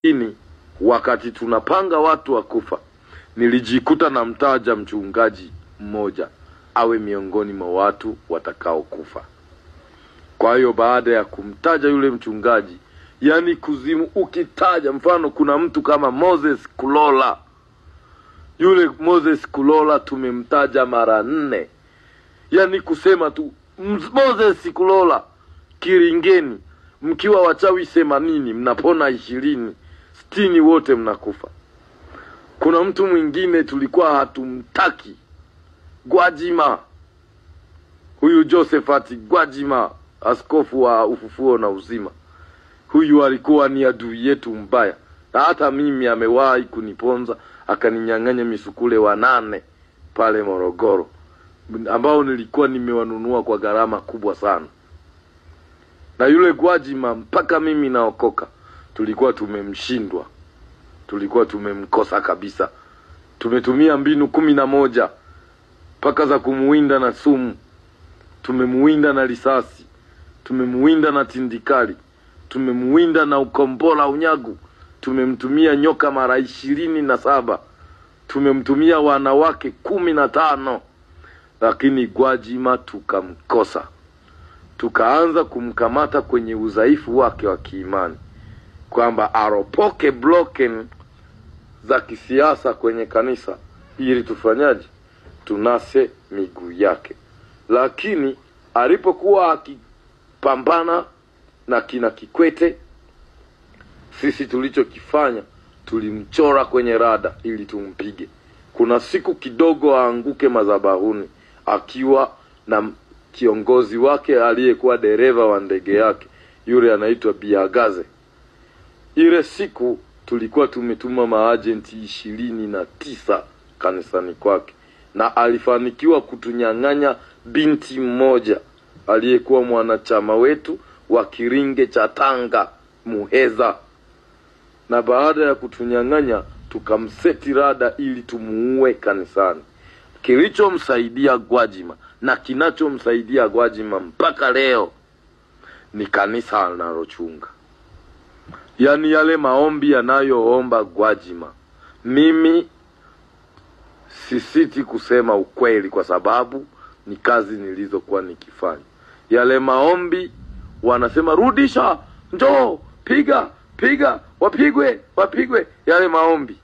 Ini wakati tunapanga watu wa kufa, nilijikuta na mtaja mchungaji mmoja awe miongoni mwa watu watakao kufa. Kwa hiyo baada ya kumtaja yule mchungaji, yani kuzimu ukitaja, mfano kuna mtu kama Moses Kulola. Yule Moses Kulola tumemtaja mara 4. Yani kusema tu Moses Kulola Kiringeni, mkiwa wachawi 80 mnapona 20, 60 wote mnakufa. Kuna mtu mwingine tulikuwa hatumtaki, Gwajima. Huyu Josephat Gwajima, askofu wa Ufufuo na Uzima. Huyu alikuwa ni adui yetu mbaya. Na hata mimi amewahi kuniponza, akaninyang'anya misukule 8 pale Morogoro, ambao nilikuwa nimewanunua kwa gharama kubwa sana. Na yule Gwajima mpaka mimi naokoka tulikuwa tumemshindwa. Tulikuwa tumemkosa kabisa. Tumetumia mbinu 11 mpaka za kumuwinda na sumu. Tumemuwinda na risasi. Tumemuwinda na tindikali. Tumemuwinda na ukombola unyagu. Tumemtumia nyoka mara 27. Tumemtumia wanawake 15. Lakini Gwajima tukamkosa. Tukaanza kumkamata kwenye udhaifu wake wa kiimani, kwamba aropoke blocken za kisiasa kwenye kanisa ili tufanyaje, tunase miguu yake. Lakini alipokuwa akipambana na kina Kikwete, sisi tulichokifanya tulimchora kwenye rada ili tumpige. Kuna siku kidogo aanguke madhabahuni akiwa na kiongozi wake aliyekuwa dereva wa ndege yake, yule anaitwa Biagaze. Ile siku tulikuwa tumetuma maagenti 29 kanisani kwake, na alifanikiwa kutunyang'anya binti mmoja aliyekuwa mwanachama wetu wa Kiringe cha Tanga, Muheza. Na baada ya kutunyang'anya tukamseti rada ili tumuue kanisani. Kilichomsaidia Gwajima na kinachomsaidia Gwajima mpaka leo ni kanisa analochunga. Yani yale maombi yanayoomba Gwajima, mimi sisiti kusema ukweli kwa sababu ni kazi nilizokuwa nikifanya. Yale maombi wanasema rudisha, njoo, piga, wapigwe. Yale maombi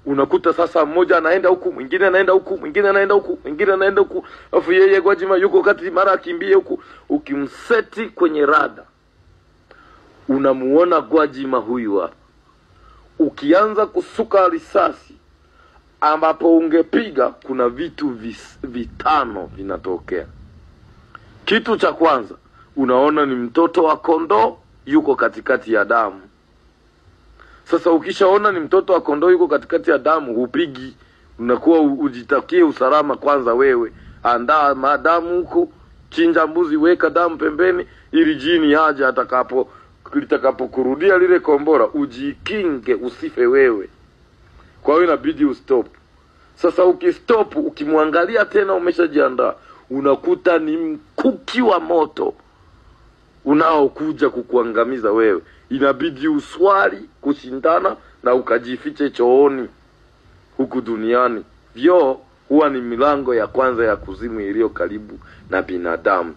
unakuta sasa mmoja anaenda huku, mwingine anaenda huku, mwingine anaenda huku, mwingine anaenda huku. Afu yeye Gwajima yuko kati, mara akimbie huku. Ukimseti kwenye rada, unamuona Gwajima huyu hapa. Ukianza kusuka risasi ambapo ungepiga, kuna vitu 5 vinatokea. Kitu cha kwanza, unaona ni mtoto wa kondoo yuko katikati ya damu. Sasa ukishaona ni mtoto wa kondoo yuko katikati ya damu, hupigi. Unakuwa ujitakie usalama kwanza wewe. Andaa madamu huko, chinja mbuzi, weka damu pembeni ili jini aje litakapokurudia lile kombora ujikinge, usife wewe. Kwa hiyo inabidi ustop. Sasa ukistop, ukimwangalia tena umeshajiandaa, unakuta ni mkuki wa moto unaokuja kukuangamiza wewe. Inabidi uswali kushindana na ukajifiche chooni huku duniani. Vyoo huwa ni milango ya kwanza ya kuzimu iliyo karibu na binadamu,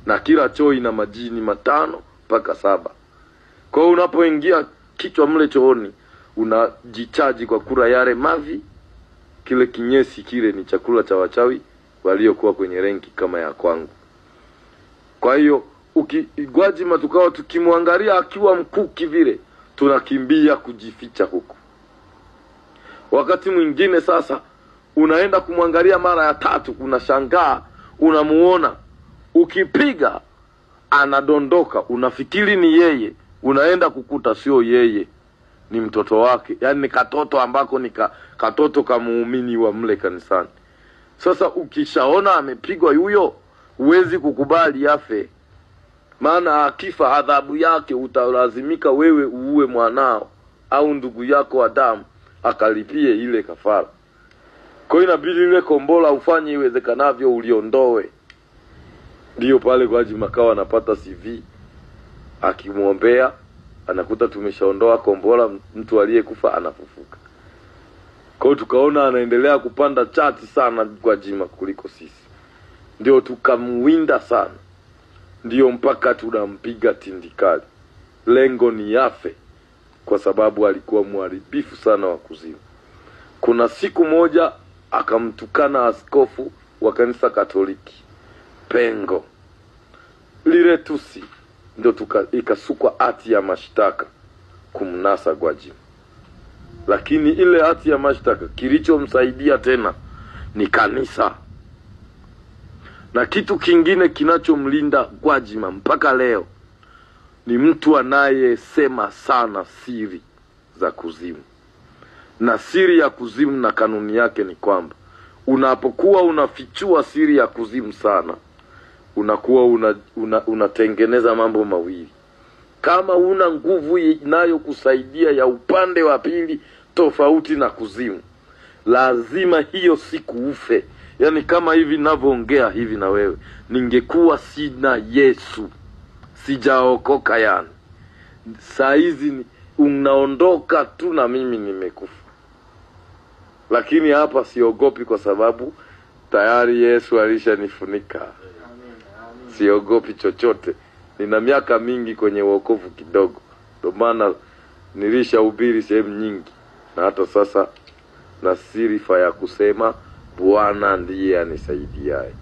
na kila choo ina majini 5 mpaka 7. Kwa hiyo unapoingia kichwa mle chooni, unajichaji kwa kula yale mavi. Kile kinyesi kile ni chakula cha wachawi waliokuwa kwenye renki kama ya kwangu. Kwa hiyo Gwajima tukawa tukimwangalia akiwa mkuki vile, tunakimbia kujificha huku. Wakati mwingine sasa unaenda kumwangalia mara ya 3, unashangaa unamuona, ukipiga anadondoka, unafikiri ni yeye, unaenda kukuta sio yeye, ni mtoto wake. Yani ni katoto ambako ni katoto kamuumini wa mle kanisani. Sasa ukishaona amepigwa yuyo, huwezi kukubali afe. Maana akifa adhabu yake utalazimika wewe uue mwanao au ndugu yako wa damu akalipie ile kafara. Kwa hiyo inabidi ile kombola ufanye iwezekanavyo uliondoe. Ndio pale Gwajima kawa anapata CV akimuombea anakuta tumeshaondoa kombora, mtu aliyekufa anafufuka. Kwa hiyo tukaona anaendelea kupanda chati sana Gwajima kuliko sisi, ndio tukamwinda sana, ndio mpaka tunampiga tindikali. Lengo ni yafe, kwa sababu alikuwa mharibifu sana wa kuzimu. Kuna siku moja akamtukana askofu wa kanisa Katoliki Pengo. Lile tusi ndio ikasukwa hati ya mashtaka kumnasa Gwajima. Lakini ile hati ya mashtaka kilichomsaidia tena ni kanisa. Na kitu kingine kinachomlinda Gwajima mpaka leo ni mtu anayesema sana siri za kuzimu. Na siri ya kuzimu na kanuni yake ni kwamba unapokuwa unafichua siri ya kuzimu sana, unakuwa unatengeneza mambo mawili. Kama una nguvu inayokusaidia ya upande wa pili tofauti na kuzimu, lazima hiyo siku ufe. Yani kama hivi ninavyoongea hivi na wewe, ningekuwa sina Yesu, sijaokoka yani, saa hizi unaondoka tu na mimi nimekufa. Lakini hapa siogopi, kwa sababu tayari Yesu alishanifunika. Siogopi chochote. Nina miaka mingi kwenye wokovu kidogo, ndio maana nilishahubiri sehemu nyingi, na hata sasa na sifa ya kusema Bwana ndiye anisaidiaye.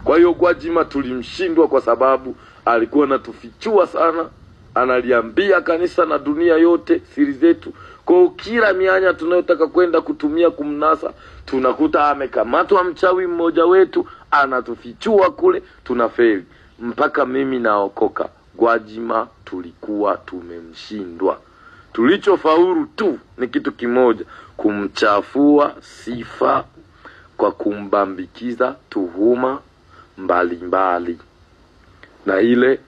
Kwa hiyo Gwajima tulimshindwa kwa sababu alikuwa anatufichua sana, analiambia kanisa na dunia yote siri zetu. Kwa kila mianya tunayotaka kwenda kutumia kumnasa, tunakuta amekamatwa mchawi mmoja wetu, anatufichua kule, tunafeli. Mpaka mimi naokoka, Gwajima tulikuwa tumemshindwa. Tulichofaulu tu ni kitu kimoja, kumchafua sifa kwa kumbambikiza tuhuma mbalimbali. Na ile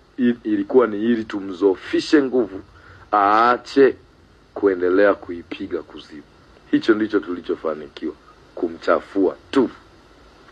ilikuwa ni ili tumzofishe nguvu, aache kuendelea kuipiga kuzimu. Hicho ndicho tulichofanikiwa, kumchafua tu.